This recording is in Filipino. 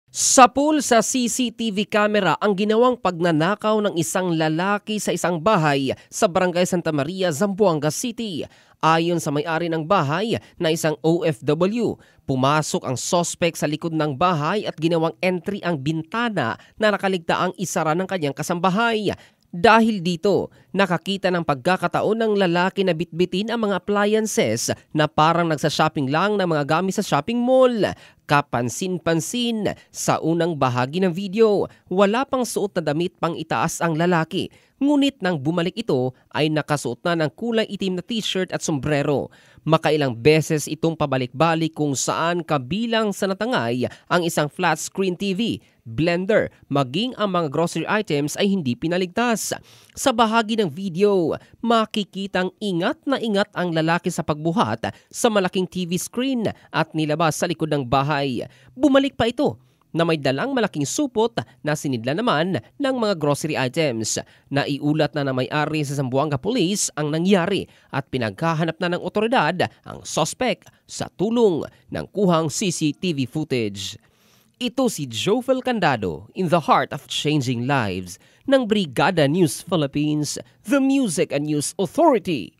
Sapul sa CCTV camera ang ginawang pagnanakaw ng isang lalaki sa isang bahay sa Barangay Santa Maria, Zamboanga City. Ayon sa may-ari ng bahay na isang OFW, pumasok ang sospek sa likod ng bahay at ginawang entry ang bintana na nakaligtaang isara ng kanyang kasambahay. Dahil dito, nakakita ng pagkakataon ng lalaki na bitbitin ang mga appliances na parang nagsa-shopping lang ng mga gamit sa shopping mall. Kapansin-pansin sa unang bahagi ng video, wala pang suot na damit pang itaas ang lalaki. Ngunit nang bumalik ito ay nakasuot na ng kulay itim na t-shirt at sombrero. Makailang beses itong pabalik-balik kung saan kabilang sa natangay ang isang flat screen TV, blender, maging ang mga grocery items ay hindi pinaligtas. Sa bahagi ng video, makikitang ingat na ingat ang lalaki sa pagbuhat sa malaking TV screen at nilabas sa likod ng bahay. Bumalik pa ito na may dalang malaking supot na sinidla naman ng mga grocery items. Naiulat na may-ari sa Zamboanga Police ang nangyari at pinaghahanap na ng otoridad ang suspect sa tulong ng kuhang CCTV footage. Ito si Jovel Candado in the heart of changing lives ng Brigada News Philippines, the Music and News Authority.